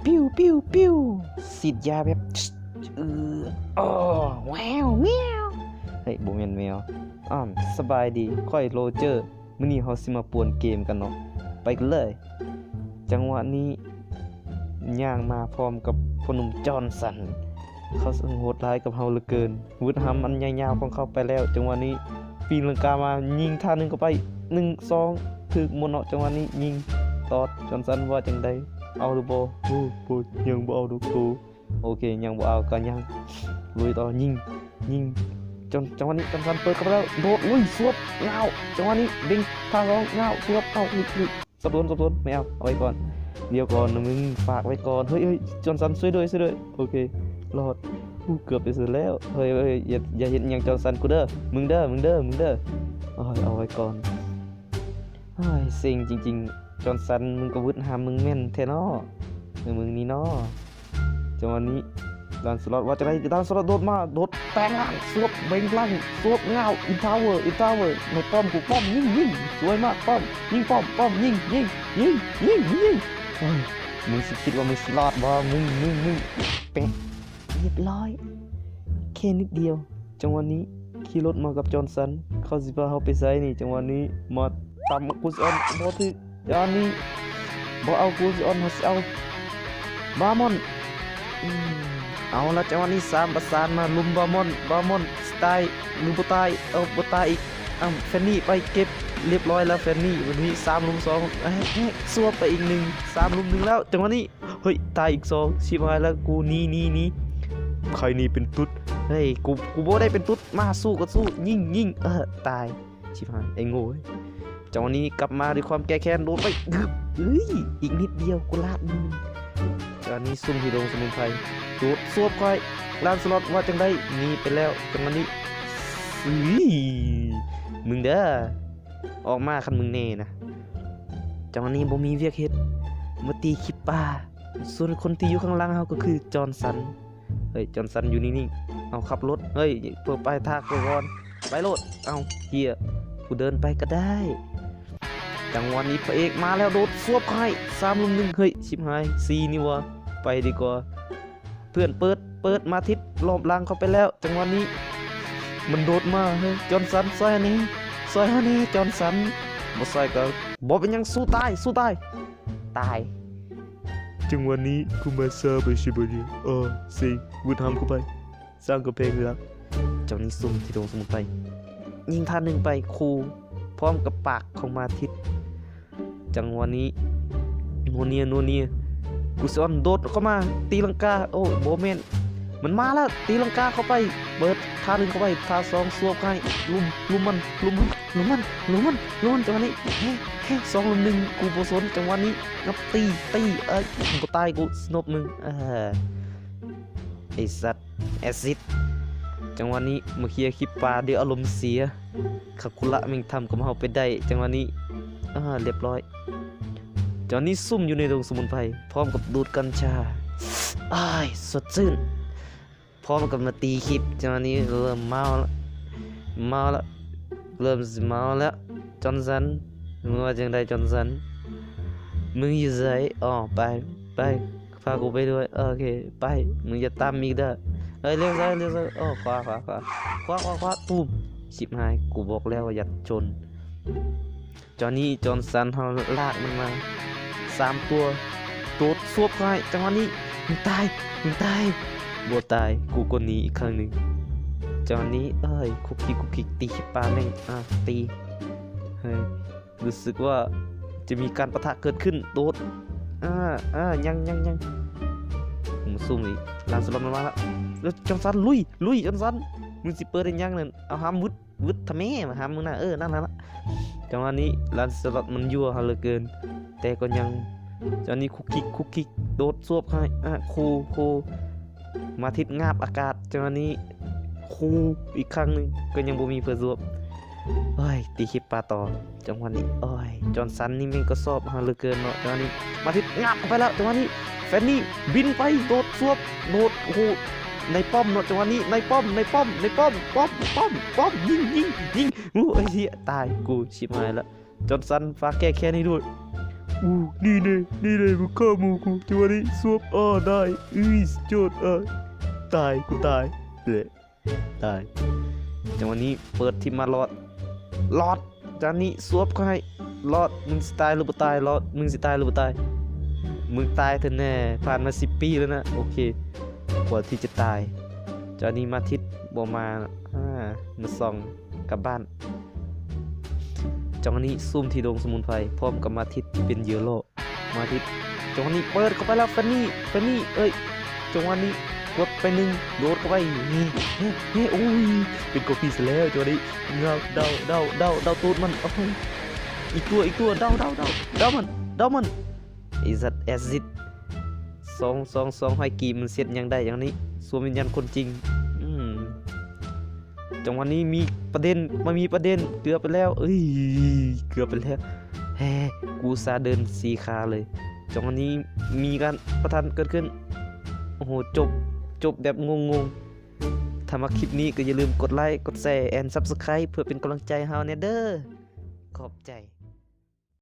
ปิ้วปิ้วปิ้วสีดยาแบบโอ้ว้าวเมียวเฮ้ยบ่แม่นแมวสบายดีค่อยโรเจอร์มื้อนี้เฮาสิมาป่วนเกมกันเนาะไปกันเลยจังหวะนี้ย่างมาพร้อมกับพ่อหนุ่มจอห์นสันเขาสังโหดร้ายกับเฮาเหลือเกินวุฒิหำอันยาวๆของเขาไปแล้วจังหวะนี้ปีนลังกามายิงท่านึงเข้าไป1 2ถึกหมดเนาะจังหวะนี้ยิงตอดจอห์นสันว่าจังไดเอาหรือบ่บ่ยังบ่เอาดอกตูโอเคยังบ่เอาก็ยังลุยต่อยิงจังหวะนี้จอห์นสันเปิดเข้าไปแล้วโดดสวบเงาจังหวะนี้ดึงท่าร้องเงาสวบเอาสับสนไม่เอาไว้ก่อนเดี๋ยวก่อนนะมึงฝากไว้ก่อนเฮ้ยจอห์นสันช่วยด้วยโอเครอดเกือบไปสุดแล้วเฮ้ยอย่าเห็นอย่างจอห์นสันกูเด้อมึงเด้อเอาไว้ก่อนเฮ้ยเซ็งจริงๆจอห์นสันมึงก็วุฒิหามึงแม่นแท้เนาะมึงนี่เนาะจังหวะนี้ดานสล็อตว่าจะได้ดานสล็อตโดดแปลงร่างสวบเบ่งพลังสวบเงาอินทาวเวอร์ในป้อมกูป้อมยิงสวยมากป้อมยิงป้อมยิงมึงสิคิดว่ามึงสล็อตบ่มึงเป๊ะเรียบร้อยแค่นิดเดียวจังหวะนี้ขี่รถมากับจอห์นสันเขาสิพาเฮาไปไสนี่จังหวะนี้มาตามกูสิออนบ่ถึกจังหวะนี้บ่เอากูสิออนเฮาสิเอาบามอนเอาละจังหวะนี้3ประสานมาลุมบามอนสไตล์ลุมบ่ตายบ่ตายอีกแฟนนี่ไปเก็บเรียบร้อยแล้วแฟนนี่วันนี้3 ลุม 2สวบไปอีก1 3 ลุม 1แล้วจังหวะนี้เฮ้ยตายอีก2ชิบหายแล้วกูนี่ใครนี่เป็นตุ๊ดเฮ้ยกูบ่ได้เป็นตุ๊ดมาสู้ก็สู้ยิงตายชิบหายไอ้โง่จังหวะนี้กลับมาด้วยความแก้แค้นโดนไปอีกนิดเดียวกูลาดมึงจังหวะนี้ซุ่มที่โดงสมุนไพรโดดสวบค่อยลานสล็อตว่าจังได้หนีไปแล้วจังหวะนี้มึงเด้อออกมาคันมึงแน่นะจังหวะนี้บ่มีเวียกเฮ็ดมาตีคลิปป่าส่วนคนที่อยู่ข้างล่างเฮาก็คือจอห์นสันเฮ้ยจอห์นสันอยู่นิ่งๆเอาขับรถเฮ้ยเปิดไปทากไปก่อนไปรถเอาเฮียกูเดินไปก็ได้จังหวะนี้พระเอกมาแล้วโดดสวบให้3 ลุม 1เฮ้ยชิบหาย4นี่วะไปดีกว่าเพื่อนเปิดมาทิศรอบล่างเข้าไปแล้วจังหวะนี้มันโดดมาเฮ้ยจอห์นสันซอยนี้จอห์นสันบ่ซอยก็บ่เป็นยังสู้ตายจังหวะนี้กูมาซาไปชิบะเนี่ยสิวุฒิทำกูไปสร้างกำแพงรักเจ้านี้ซุ่มที่โดนสมุนไปยิงท่านึงไปคูพร้อมกับปากของมาทิศจังหวะนี้นัวเนียกูซ้อนโดดเข้ามาตีลังกาโอ้โบเมนมันมาแล้วตีลังกาเข้าไปเบิดท่านึงเข้าไปท่า2สวบให้ลุมมันจังหวะนี้แค่2 ลุม 1กูบ่สนจังหวะนี้นับตีกูตายกูสนบมึงไอ้สัตว์แอซิดจังหวะนี้มาเคลียร์คลิปปลาเดี๋ยวอารมณ์เสียคาคุระมึงทำกับเฮาไปได้จังหวะนี้เรียบร้อยจอห์นนี่ซุ่มอยู่ในโรงสมุนไพรพร้อมกับดูดกัญชาสดชื่นพร้อมกับมาตีคลิปจังหวะนี้เริ่มเมาแล้วเริ่มเมาแล้วจอห์นสันมึงว่าจังไดจอห์นสันมึงอยู่ไสไปพากูไปด้วยโอเคไปมึงอย่าตามอีกเด้อเฮ้ยเลี้ยวซ้ายขวาตูมชิบหายกูบอกแล้วว่าอย่าชนจอห์นนี่จอห์นสันเฮาลากมันมา3 ตัวโดดสวบเข้าให้จังหวะนี้มึงตายบ่ตายกูก็หนีอีกครั้งหนึ่งจังหวะนี้คุกคิกตีขี้ปลาแม่งตีเฮ้ยรู้สึกว่าจะมีการปะทะเกิดขึ้นโดดยังมึงซุ่มอีกลานสล็อตมันมาแล้วจอห์นสันลุยจอห์นสันมึงสิเปิดได้ยังนั่นเอาหามวุดทำแม่มาหามมึงน่ะนั่นละจังหวะนี้ลานสล็อตมันยั่วเฮาเหลือเกินแต่ก็ยังจังหวะนี้คุกคิกโดดสวบให้คูมาทิศงาบอากาศจังหวะนี้คูอีกครั้งนึงก็ยังบ่มีเพื่อสวบตีคลิปปลาต่อจังหวะนี้จอห์นสันนี่แม่งก็สอบเฮาเหลือเกินเนาะจังหวะนี้มาทิศงาบไปแล้วจังหวะนี้แฟนนี่บินไปโดดสวบโดดในป้อมเนาะจังหวะนี้ในป้อมยิงไอ้เหี้ยตายกูชิบหายแล้วจอห์นสันฝากแก้แค้นให้ด้วย อู้นี่เลยมึงฆ่าหมูกูจังหวะนี้สวบได้สุดยอดตายกูตายตายจังหวะนี้เปิดทีมมาหลอดจานนี้สวบเขาให้หลอดมึงสิตายหรือบ่ตายหลอดมึงสิตายหรือบ่ตายมึงตายเถอะแน่ผ่านมา10 ปีแล้วนะโอเคกว่าที่จะตายจานนี้มาทิศบ่มามาส่องกลับบ้านจังหวะนี้ซุ่มที่ดงสมุนไพรพร้อมกับมาทิศที่เป็นเหยื่อล่อมาทิศจังหวะนี้เปิดเข้าไปแล้วแฟนนี่จังหวะนี้กดไป1โดดเข้าไปโอ้ยเป็นกอฟีซะแล้วจังหวะนี้เดาตูดมันโอ้ยอีกตัวเดามันไอ้สัตว์แอซิด2ให้กีมันเสร็จยังได้อย่างนี้สวมวิญญาณคนจริงจังหวะนี้มีประเด็นเกือบไปแล้วเกือบไปแล้วกูซาเดิน4 ขาเลยจังหวะนี้มีการประทานเกิดขึ้นโอ้โหจบแบบงงถ้ามาคลิปนี้ก็อย่าลืมกดไลค์กดแชร์แอน Subscribe เพื่อเป็นกำลังใจให้เฮาแน่เด้อขอบใจ